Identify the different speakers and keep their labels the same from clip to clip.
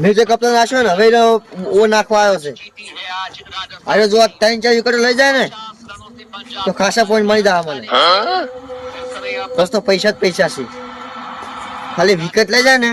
Speaker 1: મેં જે કપ્તાન નાખ્યો ને હવે ઓ નાખવા આવ્યો છે. અરે જો 3-4 વિકેટ લઈ જાય ને તો ખાસા પોઈન્ટ મળી જાય મને. બસ તો પૈસા જ પૈસા છે. ખાલી વિકેટ લઈ જાય ને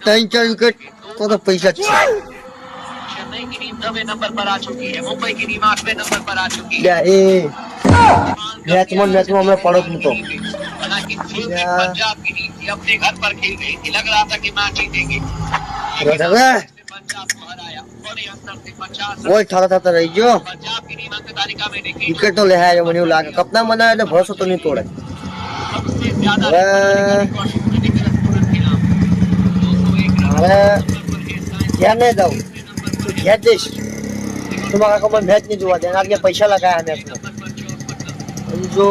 Speaker 1: 3-4 વિકેટ તો પૈસા જ છે.
Speaker 2: चेन्नई की टीम 9वें नंबर पर आ चुकी है, मुंबई की टीम 8वें नंबर पर आ चुकी है।
Speaker 1: એ મેચમાં હમણાં પડો જ નતો.
Speaker 2: हालांकि फेवरेट पंजाब की टीम थी, अपने घर पर खेल रही थी, लग रहा था कि मैच जीतेंगे। पंजाब को हराया बड़े अंतर से 50
Speaker 1: ઓય થતા રહી ગયો.
Speaker 2: पंजाब की टीम अंक तालिका में देखी
Speaker 1: વિકેટ તો લે આવ્યો મને એવું લાગે. કપ્તાન બનાવે એટલે ભરોસો તો નહીં તોડે.
Speaker 2: सबसे ज्यादा
Speaker 1: હવે ઘેર નહીં જાઉં તો ઘેર જઈશ. તમારા કાકા મેચ નહીં જોવા દે. આજે પૈસા લગાયા મેચમાં. જો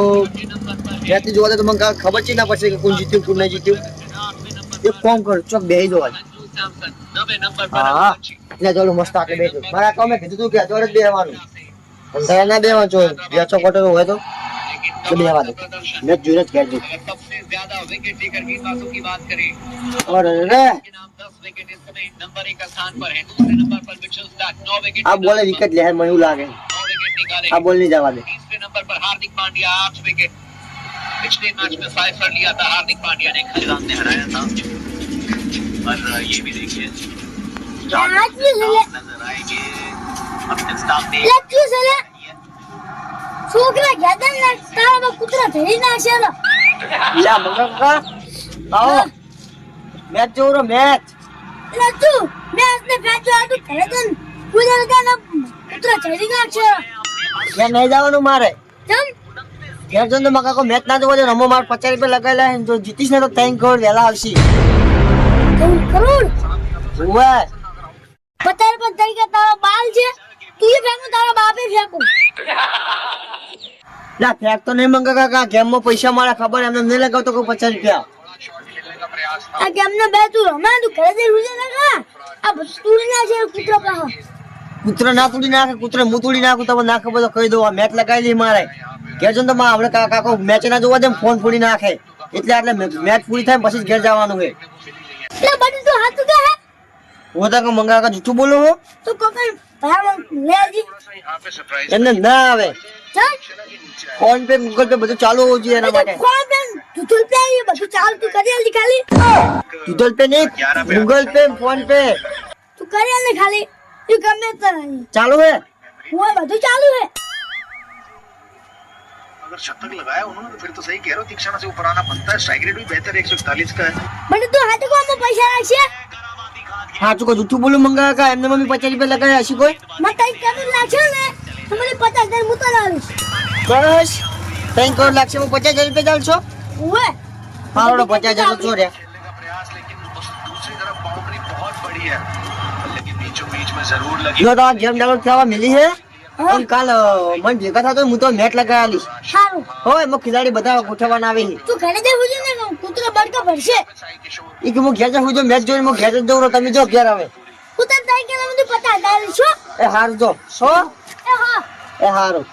Speaker 1: મેચ નહીં જોવા દે તો મને ખબર છે ના પડશે કે કોણ જીત્યું કોણ નહીં જીત્યું. એક ફોર્મ કર ચોક બેસી જવા દે.
Speaker 2: 9वें नंबर पर
Speaker 1: હા એટલે જોડે મસ્ત આટલે બેઠું. મારા કાકા મેં કીધું તું કે જોડે જ બેસવાનું. અંધારા ના બેસવાનું છો. બેચો કોટો હોય તો બેસવા દે. મેચ જોઈને જ ઘેર જઈશ.
Speaker 2: सबसे ज्यादा विकेट लेकर गेंदबाजों की बात करें
Speaker 1: અરે રે
Speaker 2: के नाम 10 विकेट इस समय नंबर 1 स्थान पर है। दूसरे नंबर पर मिचेल स्टार्क 9 विकेट
Speaker 1: આ બોલે વિકેટ લે મને એવું લાગે.
Speaker 2: 9 विकेट निकाले।
Speaker 1: આ બોલ નહીં જવા દે.
Speaker 2: तीसरे नंबर पर हार्दिक पांड्या 8 विकेट। पिछले मैच में 5 रन लिया था हार्दिक पांड्या ने, खलीलान ने हराया था। और ये भी देखिए नजर आएंगे अपने स्टाफ ने
Speaker 3: છોકરા ગયા ને તારા કૂતરા ધરી નાખેલો.
Speaker 1: યા મંગા કાકા આવો મેચ જોરો મેચ.
Speaker 3: એટલે તું મેચ ને ફેંચો આટું ઘરે તો પૂજા લગાના કૂતરા ધરી નાખેલો.
Speaker 1: ઘેર નહીં જવાનું મારે.
Speaker 3: ચમ
Speaker 1: ઘેર જઈને મકા કાકો મેચ ના જોવા દે. રમો માર 50 રૂપિયા લગાવેલા છે. જો જીતીશ ને તો 3 કરોડ વહેલા આવશે.
Speaker 3: 3 કરોડ
Speaker 1: ઓય
Speaker 3: 50 રૂપિયા તરીકે તારા બાલ છે. તું એ ફેંકો તારા બાપે ફેંકો.
Speaker 1: લા ફેક તો નહીં મંગા કાકા. ગેમમાં પૈસા મારા ખબર એમને નહીં લગાવતો કોઈ 50 રૂપિયા.
Speaker 3: આ કેમને બે તું રમે તું ઘરે જઈ રૂજે લગા. આ બસ્તુરી ના છે કૂતરા પાહો.
Speaker 1: કૂતરો ના તોડી નાખે. કૂતરો હું તોડી નાખું તમને ના ખબર તો કહી દઉં. આ મેચ લગાવી દી મારે. ઘેર જઈને તો આપણે કાકો મેચ ના જોવા દે ફોન ફોડી નાખે. એટલે મેચ પૂરી થાય પછી જ ઘેર જવાનું છે.
Speaker 3: એટલે બધું તું હાથ કે હે
Speaker 1: હું તો મંગા કાકા જૂઠું બોલું હું.
Speaker 3: તો કોકઈ ભાવ લેજી
Speaker 1: એમને ના આવે.
Speaker 3: ચાલ
Speaker 1: ફોન પે ગૂગલ પે બધું ચાલુ હોવું જોઈએ એના માટે.
Speaker 3: કોણ બેન તું પે એ બધું ચાલતું કરી આલી ખાલી.
Speaker 1: ગૂગલ પે નહીં ગૂગલ પે ફોન પે
Speaker 3: તું કરી આલી ખાલી. તું ગમે તે
Speaker 1: ચાલુ હે.
Speaker 3: હું બધું ચાલુ હે.
Speaker 2: अगर शतक लगाया उन्होंने तो फिर तो सही कह रहे हो, तीक्षणा से ऊपर आना बनता है। स्ट्राइक रेट भी बेहतर 141 का है।
Speaker 3: મને તું હાથ કોમાં પૈસા રાખશે.
Speaker 1: સાચું કોઈ જૂઠું બોલું મંગા કાકા. એમને મમ્મી 50 રૂપિયા લગાવ્યા હશે કોઈ.
Speaker 3: મને કઈ કમી લાગશે ને તો મને 50,000 મુતો લાવીશ.
Speaker 1: બસ 3 કરોડ લાગશે. હું 50,000 રૂપિયા ચાલશો.
Speaker 3: ઓએ
Speaker 1: મારો 50,000 તો ચોર્યા.
Speaker 2: का प्रयास लेकिन दूसरी तरफ बाउंड्री बहुत बड़ी है, लेकिन बीचों बीच में जरूर लगी।
Speaker 1: જો તો ગેમ ડાઉનલોડ થવા મિલી હે. પણ કાલ મને ભેગા થતો હું તો મેચ લગાવેલી.
Speaker 3: સારું
Speaker 1: હોય એમાં ખિલાડી બધા ગોઠવવાના આવે છે.
Speaker 3: તું ઘરે જઈ હુજે ને કૂતરો બડકા ભરશે.
Speaker 1: એ કે હું ઘેર જાઉં જો મેચ જોઈને હું ઘેર જ જઉં. તમે જો ઘેર આવે.
Speaker 3: કૂતર તઈ કે મને 50,000 છો.
Speaker 1: એ હારું જો સો
Speaker 3: એ હા
Speaker 1: એ હારું.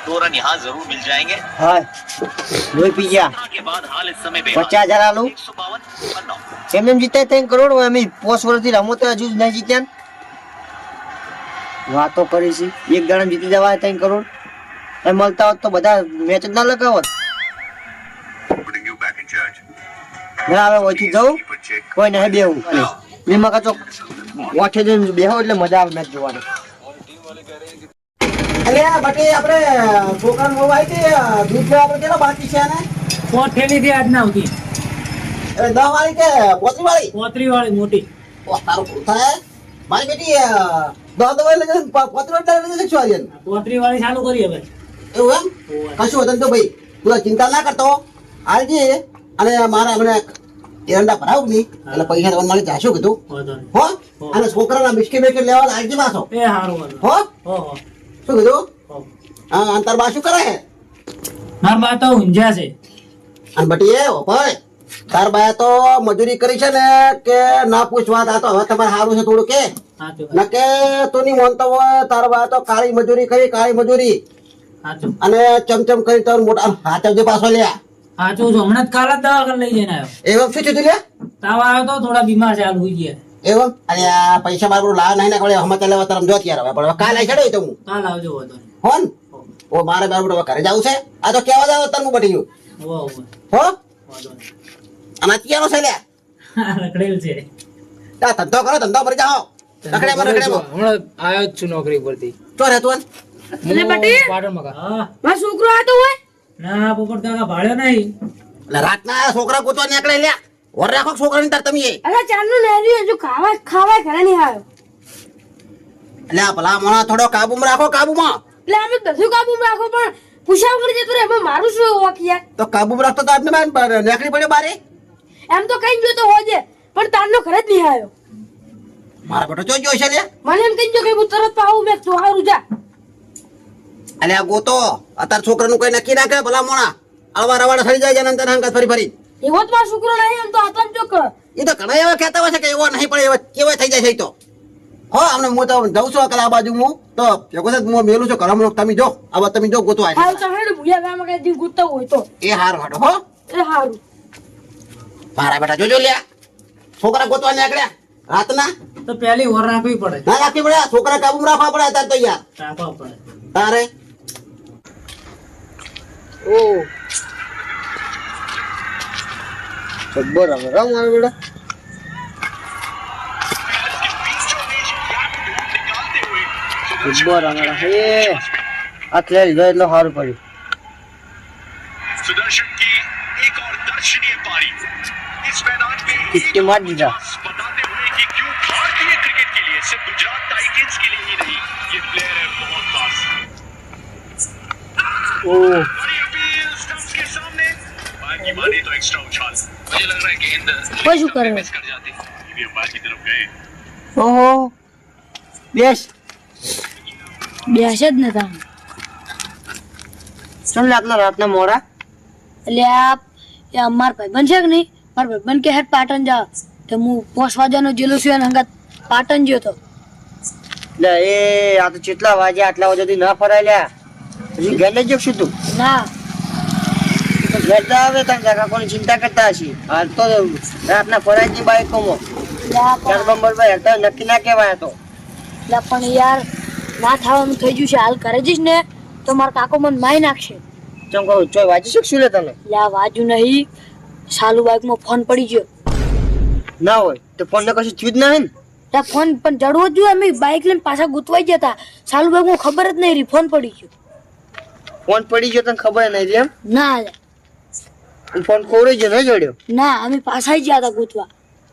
Speaker 2: दो रन यहाँ जरूर मिल जाएंगे।
Speaker 1: હા લોહી પી ગયા.
Speaker 2: के बाद हाल इस समय
Speaker 1: 50,000 આલું.
Speaker 2: 152 रन आउट।
Speaker 1: એમને જીતે 3 કરોડ હોય. અમે 5 વર્ષથી રમો તો હજુ નહીં જીત્યા ને. વાતો કરી છે. એક દાડા જીતી જવાય 3 કરોડ. એ મળતા હોત તો બધા મેચ જ ના લગાવત. ના હવે ઓછી જવું કોઈ નહીં બેવું. એમાં કાચો ઓઠે જઈને બેહો એટલે મજા આવે મેચ જોવાની.
Speaker 4: અરે બટી આપણે છોકરાને બહુ આવી હતી દૂધ લેવા આપણે કેટલા બાકી છે ને
Speaker 5: કોઠેલી થી આજ ના આવતી.
Speaker 4: અરે 10 વાળી કે 35 વાળી
Speaker 5: 35 વાળી મોટી.
Speaker 4: ઓ તારું પૂરું થાય મારી બેટી 10 વાળી લગે 35 વાળી લગે છો આજે
Speaker 5: 35 વાળી ચાલુ કરી હવે.
Speaker 4: એવું એમ કશું હતું તો ભાઈ તું ચિંતા ના કરતો આવજે અને મારા મને એરંડા ભરાવ નહીં એટલે પૈસા તમને મારી જાશું કીધું
Speaker 5: વાંધો નહીં.
Speaker 4: હો અને છોકરાના બિસ્કિટ બેસ્કિટ લેવા આવજે પાછો
Speaker 5: એ હારું વાંધો.
Speaker 4: હો
Speaker 5: હો
Speaker 4: શું કીધું
Speaker 5: હો.
Speaker 4: હા અંતર બા શું કરે
Speaker 5: મારા બા તો ઊંઝા છે.
Speaker 4: અને બટી એ ભાઈ તાર બાયા તો મજૂરી કરી છે ને કે ના પૂછવા આ તો હવે તમારે સારું છે થોડું કે
Speaker 5: સાચું
Speaker 4: ના કે તું નહીં માનતો હોય તાર બાયા તો કાળી મજૂરી કરી કાળી મજૂરી
Speaker 5: સાચું
Speaker 4: અને ચમચમ કરી તો મોટા હાથ આવજે પાછો લ્યા
Speaker 5: સાચું છું હમણાં જ કાલ જ દવાખાને લઈ જઈને આવ્યો
Speaker 4: એવમ શું થયું લે
Speaker 5: તાવ આવ્યો તો થોડા બીમાર છે હાલ હોઈ ગયા
Speaker 4: એવમ અને આ પૈસા મારું લાવ નહીં ના પડે હમણાં લેવા તરફ જો ત્યારે હવે પણ કાલ આવી ચડ્યો તો હું
Speaker 5: કાલ આવજો વધો નહીં
Speaker 4: હોન ઓ મારે બારું હવે ઘરે જવું છે આ તો કેવા જાવ તરનું બટી ગયું
Speaker 5: હોવે
Speaker 4: હો
Speaker 5: વધો નહીં
Speaker 4: અને અત્યારો છે લે
Speaker 5: રખડેલ છે
Speaker 4: આ ધંધો કરો ધંધો ભરી જાઓ રખડે
Speaker 6: હમણાં આવ્યો જ છું નોકરી પરથી
Speaker 4: તો રહેતું
Speaker 3: એટલે બટી
Speaker 6: પાટણમાં કા
Speaker 5: હા
Speaker 3: મારો છોકરો આતો હોય
Speaker 5: ના પોપટ કાકા ભાળ્યો નહીં
Speaker 4: એટલે રાતના છોકરા ગોતવા નીકળે લ્યા ઓર રાખો છોકરાની તાર તમે
Speaker 3: અરે ચારનું નેરી હજુ ખાવા ઘરે નહીં આવ્યો
Speaker 4: એટલે આ ભલા મોણા થોડો કાબુમાં રાખો કાબુમાં
Speaker 3: એટલે અમે બધું કાબુ રાખો પણ પૂછા વગર જતો રહે એમાં મારું શું વોક યાર
Speaker 4: તો કાબુમાં રાખતો તો આપને નીકળી પડ્યો બારે
Speaker 3: એમ તો કઈ જોતો હોજે પણ તારનો ઘરે જ નહીં આવ્યો
Speaker 4: મારા બેટો જો જોશે લે
Speaker 3: મને એમ કહી કે હું તરત પાવું મેં તો હારું જા
Speaker 4: એટલે આ ગોતો અત્યારે છોકરાનું કઈ નક્કી ના કરે ભલા મોણા અવાર અવાર થઈ જાય છે અંતર હંકાત ફરી ફરી
Speaker 3: એવો જ મારો છોકરો નહીં એમ તો આતમ ચોક
Speaker 4: એ તો ઘણા એવા કહેતા હોય છે કે એવો નહીં પણ એવા કેવા થઈ જાય છે ઈ તો હો અમને હું તો જઉં છું આ બાજુ હું તો ભેગો છે હું મેલું છું ઘરમાં તમે જો આવા તમે જો ગોતો
Speaker 3: હાલ તો હેડ ભૂયા ગામમાં કઈ દી ગુતતો હોય તો
Speaker 4: એ હાર હાડો હો
Speaker 3: એ હારું
Speaker 4: મારા બેટા જોજો લ્યા છોકરા ગોતવા નીકળ્યા રાતના
Speaker 5: તો પહેલી વર રાખવી પડે
Speaker 4: ના રાખવી પડે છોકરા કાબુમાં રાખવા પડે અત્યારે તો યાર
Speaker 5: રાખવા પડે
Speaker 4: તારે
Speaker 1: ઓ જબ્બર આવે રામ મારા બેટા જબ્બર આવે હે આ ખેલ ગયો એટલે સારું પડ્યું
Speaker 2: सुदर्शन की एक और दर्शनीय पारी इस मैदान पे
Speaker 1: कितने मार दीजा
Speaker 2: बताते हुए कि क्यों भारतीय क्रिकेट के लिए सिर्फ गुजरात टाइटंस के लिए ही नहीं ये प्लेयर है बहुत खास
Speaker 1: ओ
Speaker 2: बड़ी अपील स्टंप्स के सामने बाकी माने तो एक्स्ट्रा उछाल मुझे लग रहा है गेंद
Speaker 3: वो शू कर रहे हो?
Speaker 2: मिस कर जाती ये अंपायर की तरफ गए
Speaker 1: ઓહો બેસ
Speaker 3: બેસે જ નતા
Speaker 1: ચલ રાતના રાતના મોડા
Speaker 3: એટલે આ એ અમાર ભાઈબંધ છે કે નહીં મારા ભાઈબંધ કે હેડ પાટણ જા તો હું પોસવાજાનો જેલો છું એને હંગાત પાટણ ગયો તો
Speaker 1: લે એ આ તો કેટલા વાગ્યા આટલા વાગ્યાથી ના ફરાય લ્યા હજી ઘેર લઈ જશું તું
Speaker 3: ના
Speaker 1: તો ઘેર તો આવે તને કાકા કોની ચિંતા કરતા હશી હાલ તો રાતના ફરાય ની બાઈકોમાં
Speaker 3: એટલે આ
Speaker 1: ચાર
Speaker 3: પણ
Speaker 1: બંબર ભાઈ તો નક્કી ના કહેવાય તો
Speaker 3: એટલે પણ યાર ના થવાનું થઈ ગયું છે હાલ કરે જઈશ ને તો મારા કાકો મને મારી નાખશે
Speaker 1: ચમ કહું ચોય વાંચી શકશું લે તને
Speaker 3: એટલે આ વાજુ નહીં સાલુ બાઈકમાં ફોન પડી ગયો
Speaker 1: ના હોય તો ફોન ને કશું થયું જ ના હે ને
Speaker 3: એટલે ફોન પણ જડવો જ જોઈએ અમે બાઈક લઈને પાછા ગુતવાઈ ગયા હતા સાલુ બાઈકમાં ખબર જ નહીં રહી ફોન પડી ગયો
Speaker 1: ફોન પડી ગયો તને ખબર નહીં એમ
Speaker 3: ના
Speaker 1: ફોન ખોવાઈ ગયો નહીં જોડ્યો
Speaker 3: ના અમે પાછા જ ગયા હતા ગુતવા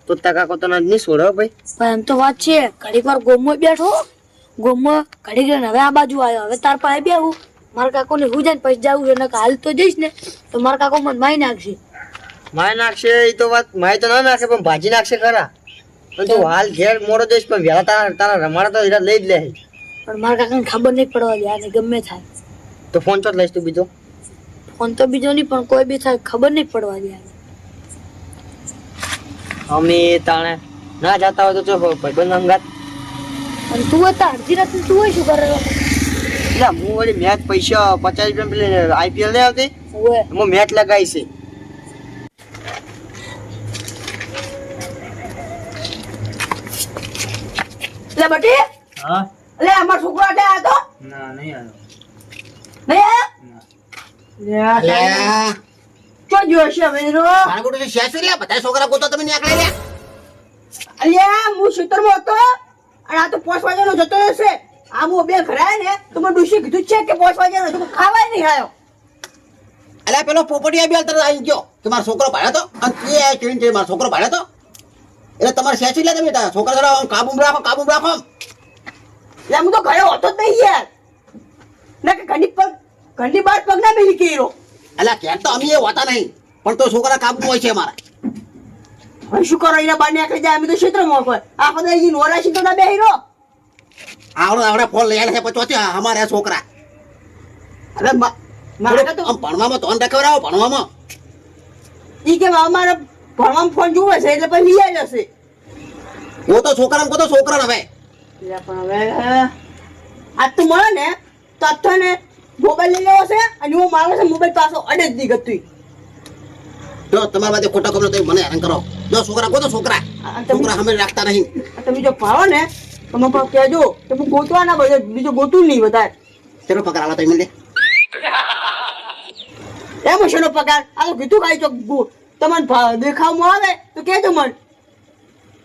Speaker 1: તો તારા કાકો તને નહીં છોડે ભાઈ
Speaker 3: પણ એમ તો વાત છે ઘડીક વાર ગોમમાં બેઠો ગોમમાં ઘડીક રહીને હવે આ બાજુ આવ્યો હવે તાર પાસે બેહું મારા કાકોને હું જાય પછી જાવું છે ને હાલ તો જઈશ ને તો મારા કાકો મને મારી નાખશે
Speaker 1: માય નાખશે એ તો વાત માય તો ના નાખે પણ ભાજી નાખશે ખરા પણ તું હાલ ઘેર મોડો જઈશ પણ વહેલા તારા રમાડા તો હીરા લઈ જ લે
Speaker 3: પણ મારા કાકાને ખબર નહીં પડવા દે આને ગમે થાય
Speaker 1: તો ફોન ચોટ લઈશ તું બીજો
Speaker 3: ફોન તો બીજો નહીં પણ કોઈ બી થાય ખબર નહીં પડવા દે આને
Speaker 1: અમે તાણે ના જતા હોય તો જો ભાઈબંધ અંગાત
Speaker 3: અને તું હતા અડધી રાત તું હોય શું કરે
Speaker 1: એટલે હું વળી મેચ પૈસા 50 રૂપિયા પેલી આઈપીએલ નહીં આવતી
Speaker 3: ઓએ
Speaker 1: એમાં મેચ લગાવી છે
Speaker 3: એટલે બટી
Speaker 5: હા
Speaker 3: એટલે અમાર છોકરો આટે આવ્યો તો
Speaker 5: ના નહીં આવ્યો
Speaker 3: નહીં આવ્યો ચો જોશે હવે રો
Speaker 4: મારા ગોટો છે શેષ લ્યા બધા છોકરા ગોતો તમે નીકળે લ્યા
Speaker 3: અલ્યા હું ખેતરમાં હતો અને આ તો પોસવાજાનો જતો રહેશે આ હું બે ઘરાય ને તો મને ડુસી કીધું છે કે પોસવાજાનો તો ખાવાય નહીં આવ્યો
Speaker 4: અલ્યા પેલો પોપટિયા બેલ તરત આવી ગયો કે મારો છોકરો ભાડ્યો તો અને તે કેવીને તે મારો છોકરો ભાડ્યો તો એટલે તમારે શેષ લ્યા તમે છોકરા જરા કાબુમાં રાખો
Speaker 3: એટલે હું તો ઘરે હોતો જ નહીં યાર ના કે ઘરની બહાર પગ ના બેસી ગયો
Speaker 4: અલ્યા ક્યાં તો અમે એ હોતા નહીં પણ તો છોકરા કાબુ હોય છે અમારા
Speaker 3: હવે શું કરો એના બહાર નીકળી જાય અમે તો ક્ષેત્રમાં કોઈ આ બધા અહીં નોરા સીધો ના બેહી રહો
Speaker 4: આવડે ફોન લઈ આવ્યા છે પછી અમારા છોકરા
Speaker 3: અરે મારે તો
Speaker 4: આમ ભણવામાં તો રખવડાવો ભણવામાં
Speaker 3: ઈ કે અમારા ભણવામાં ફોન જોવે છે એટલે પછી લઈ જશે
Speaker 4: હું તો છોકરાને કહો તો છોકરાને હવે
Speaker 3: એટલે પણ હવે આજ તો મળે ને તો આજ તો ને મોબાઈલ લઈ લેવો છે અને હું મારો છે મોબાઈલ પાછો અડે જ નહીં ગતું
Speaker 4: જો તમારા બાજુ ખોટા કપડો તો મને હેરાન કરો. જો છોકરા ગોતો છોકરા. છોકરા અમે રાખતા નહીં.
Speaker 7: તમે જો ભાવો ને તો મને પણ કહેજો કે હું ગોતવા ના બધે બીજો ગોતું નહીં વધારે.
Speaker 4: ચલો પગાર આલા તો મને.
Speaker 7: એમ શેનો પગાર આ તો કીધું ખાઈ ચોક તમને દેખાવમાં આવે તો કહેજો મને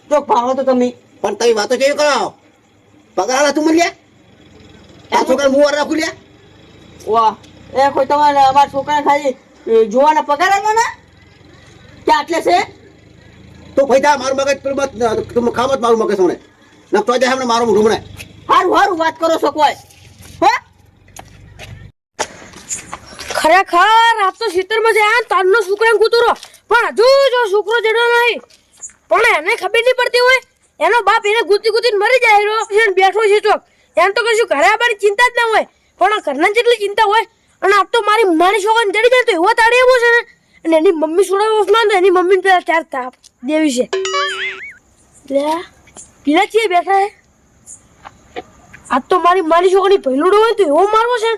Speaker 7: તો ભાવો તો તમે
Speaker 4: પણ તમે વાતો કેવી કરો? પગાર આલા તું મને. આ છોકરા મુવાર રાખું લે.
Speaker 7: વાહ એ કોઈ તમારે અમારા છોકરાને ખાલી જોવાના પગાર આવ્યો ને કે આટલે છે
Speaker 4: તો ભાઈ મારું મગજ પેલું મત તું ખામત મારું મગજ સોને. ન તો જાય હમણાં મારું મોઢું મને.
Speaker 7: સારું સારું વાત કરો છો કોઈ હે
Speaker 3: ખરેખર આપ તો ખેતરમાં છે આ તારનો છોકરાને કૂતરો પણ હજુ જો છોકરો જડો નહીં પણ એને ખબર નહીં પડતી હોય એનો બાપ એને ગુતી ગુતીને મરી જાય રહ્યો છે ને બેઠો છે ચોક એમ તો કશું ઘરે આવવાની ચિંતા જ ના હોય પણ ઘરના જેટલી ચિંતા હોય અને આપ તો મારી મારી છોકરાને જડી જાય તો એવો તાળે એવો છે ને અને એની મમ્મી છોડાવવામાં તો એની મમ્મીને પેલા ચાર તાપ દેવી છે લે પીલા છીએ બેઠા હે આજ તો મારી છોકરી પહેલું હોય તો એવો મારવો છે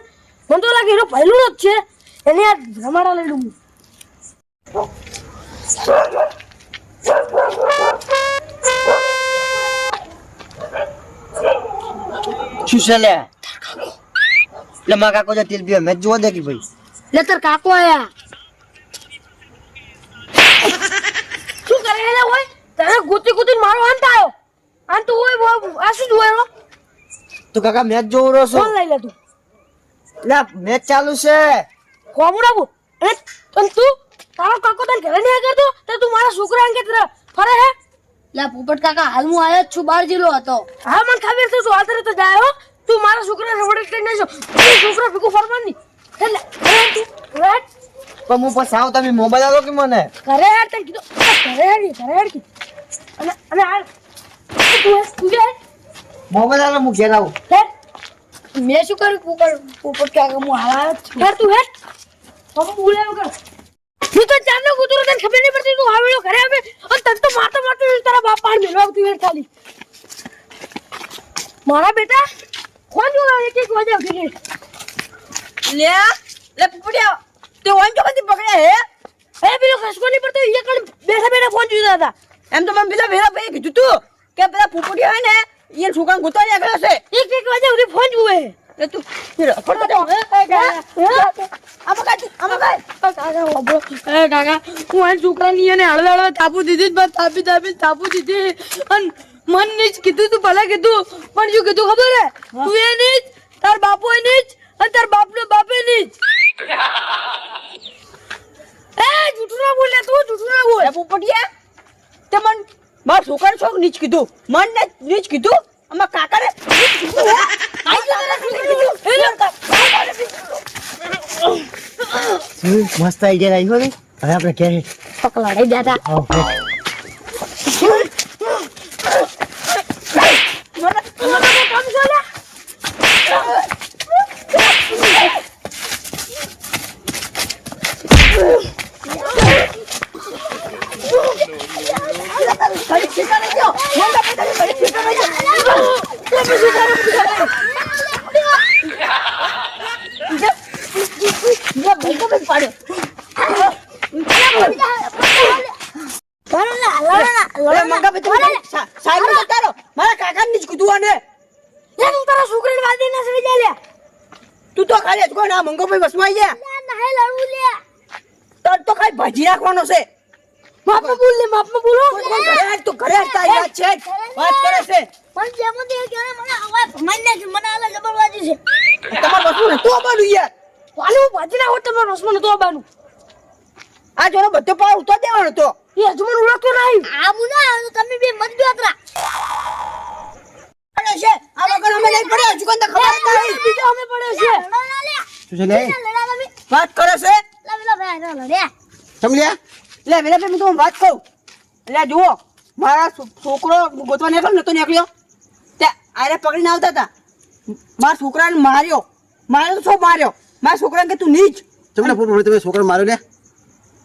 Speaker 3: મને તો લાગે એનો પહેલું જ છે એને આ રમાડા લઈ લઉં
Speaker 1: શું છે લે? એટલે મારા કાકો જે તેલ પીવે મેચ જોવા દે કે ભાઈ.
Speaker 3: લે તાર કાકો આયા શું કરે લે હોય તારે ગોતી ગોતી મારો અંત આવ્યો અંત હોય આ શું જોયો
Speaker 1: તું કાકા મેચ જોવો રહ્યો છો?
Speaker 3: ફોન લઈ લે તું
Speaker 1: એટલે મેચ ચાલુ છે.
Speaker 3: કોમડાબુ અને તું તારો કાકો તને ઘરે નહીં કરતો તો તું મારા છોકરા અંગે ફરે હે લે પોપટ કાકા હાલ હું આયો જ છું 12 જિલ્લો હતો હા મને ખબર છે તું આતરે તો જાય હો તું મારા છોકરાને રવડે લઈને જો તું છોકરો ભેગું ફરવાની એટલે તું રાત
Speaker 1: પણ હું પછી આવું તમે મોબાઈલ આલો કે મને?
Speaker 3: ઘરે યાર તને કીધું ઘરે યાર અને આ તું જે
Speaker 1: મોબાઈલ આલો હું ઘેર આવું.
Speaker 3: મેં શું કર્યું પોપટ કાકા હું હાલ યાર તું હેટ હું બોલાવ કર તું તો જાનનો કૂતરો તને ખબર નહીં પડતી તું આવેલો ઘરે આવે અને તને તો મારતો તારા બાપ પાડ મેલવા તું યાર ખાલી મારા બેટા કોણ જો એક વાગે ઉઠી
Speaker 7: લે પુપડિયા તે ઓન જો કદી પકડ્યા હે
Speaker 3: પેલો ખસકો નહીં પડતો એ કણ બેઠા ફોન જોતા હતા
Speaker 7: એમ તો મને પેલા વેલા ભાઈ કીધું તું કે પેલા પુપડિયા હોય ને એ છોકરાને ગોતવા નીકળ્યો છે
Speaker 3: એક વાગે ઉઠી ફોન જુએ
Speaker 7: એ તું
Speaker 3: કાકા હું આ છોકરાની એને હળવે તાપુ દીધી તાપુ દીધી અને મન ની જ કીધું તું ભલે કીધું પણ શું કીધું ખબર હે તું એ ની જ તાર બાપુ એ ની જ અને તાર બાપનો બાપે ની જ જૂઠું ના બોલ તું જૂઠું ના બોલ
Speaker 7: પોપટિયા તે મન મારા છોકરાને છોક નીચ કીધું મન ને નીચ કીધું અમાર કાકાને
Speaker 1: મસ્ત આઈડિયા આવ્યો ને. હવે આપણે ઘેર
Speaker 3: પકલાડી દેતા કામ ચાલે
Speaker 7: મારા કાકા ની જ કીધું આને
Speaker 3: તું તારા છોકરાને વાદી ના સડી જા લે
Speaker 7: તું તો ખાલી જ કોણ આ મંગોભાઈ વસમાં ગયા
Speaker 3: ના લડવું લે
Speaker 7: તર તો ખાલી ભાજી રાખવાનો છે
Speaker 3: માપમાં બોલો
Speaker 7: ઘરે તારી વાત છે વાત કરે છે
Speaker 3: પણ જેમ તે કે મને અવાજ મને મને આલા જબરવાજી છે
Speaker 7: તમાર વસ્તુ ને તો બાનું યાર
Speaker 3: વાલે હું ભાજી ના હોત તમારો રસમાં નતો આવવાનું
Speaker 7: આ જોનો બધો પાવ ઉતો દેવાનો તો
Speaker 3: એ હજુ મને ઓળખતો નહીં આવું ના તમે બે મત બેતરા
Speaker 7: પડે છે આ વગર અમે નહીં પડે હજુ કંઈ ખબર જ નહીં
Speaker 3: બીજો અમે પડે છે
Speaker 1: શું છે લે?
Speaker 7: વાત કરે છે
Speaker 3: લડ્યા
Speaker 1: સમજ્યા?
Speaker 7: લે વેલા હું તમને વાત કહું એટલે જુઓ મારા છોકરો ગોતવા નીકળ્યો નતો નીકળ્યો તે આરે પકડીને આવતા હતા મારા છોકરાને માર્યો તો શું માર્યો મારા છોકરાને કે તું નીચ
Speaker 4: તમને પૂરું તમે છોકરા માર્યો લે.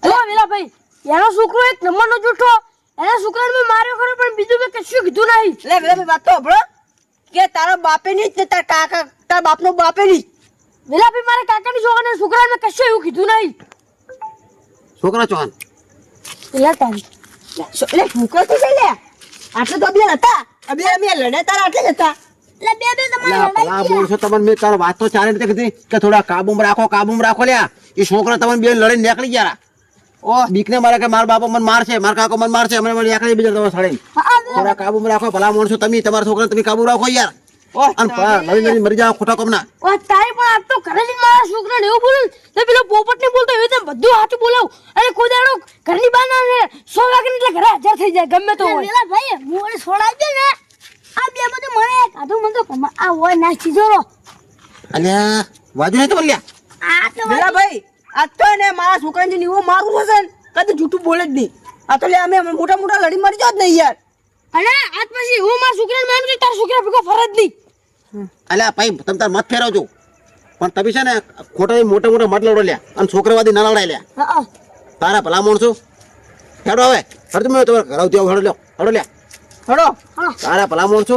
Speaker 3: જો વેલા ભાઈ એનો છોકરો એક નંબરનો જૂઠો એના છોકરાને મેં માર્યો ખરો પણ બીજું મેં કશું કીધું નહીં
Speaker 7: લે વેલા વાત તો સાંભળો કે તારા બાપે ની જ તારા કાકા તારા બાપનો બાપે ની
Speaker 3: વેલા ભાઈ મારા કાકાની છોકરાને મેં કશું એવું કીધું નહીં
Speaker 4: છોકરા ચોહાન
Speaker 3: પેલા તારી
Speaker 7: એટલે છોકરો તો છે લે આટલે તો બે હતા બે અમે લડ્યા તારા આટલે જ હતા
Speaker 4: અલ્યા ભલા બોલશો તમને મેં તારો વાત તો ચાલે રીતે કીધી કે થોડા કાબુમાં રાખો લ્યા એ છોકરા તમને બે લડીને નીકળી ગયા ઓ બીકને મારે કે મારા બાપા મને મારશે મારા કાકો મને મારશે મને નીકળી બીજા તમે સડે થોડા કાબુમાં રાખો ભલા માણસો તમે તમારા છોકરા તમે કાબુ રાખો યાર અને નવી મરી જાવ ખોટા કોમના
Speaker 3: ઓ તારી પણ આપ તો ઘરેથી મારા છોકરાને એવું બોલું ને પેલો પોપટ ને બોલતો એવી રીતે બધું સાચું બોલાવું અને કોઈ દાડો ઘરની બહાર ના રહે 100 વાગે એટલે ઘરે હાજર થઈ જાય ગમે તો હોય પેલા ભાઈ મોડે છોડાઈ દે ને આ બે બધું મને કાઢું મને તો આ હોય ના ચીજો
Speaker 4: અલ્યા વાજુ નહીં તો બોલ્યા
Speaker 3: આ તો
Speaker 7: પેલા ભાઈ આ તો ને મારા છોકરાને જે નીવો મારું થશે ને કદી જૂઠું બોલે જ નહીં આ તો લે અમે મોટા મોટા લડી મરી જાત નહીં યાર
Speaker 3: અને આજ પછી હું મારા છોકરાને મારું છું તારા છોકરા ભેગો ફરજ નહીં
Speaker 4: અલ્યા ભાઈ તમે તાર મત ફેરવજો પણ તમે છે ને ખોટા મોટા મોટા મત લડો લ્યા અને છોકરાવાદી ના લડાય લ્યા
Speaker 3: હા
Speaker 4: તારા ભલા માણસો હેડો હવે હડો તમે તમારે ઘર આવતી હડો લ્યો હડો લ્યા
Speaker 7: હડો
Speaker 4: તારા ભલા માણસો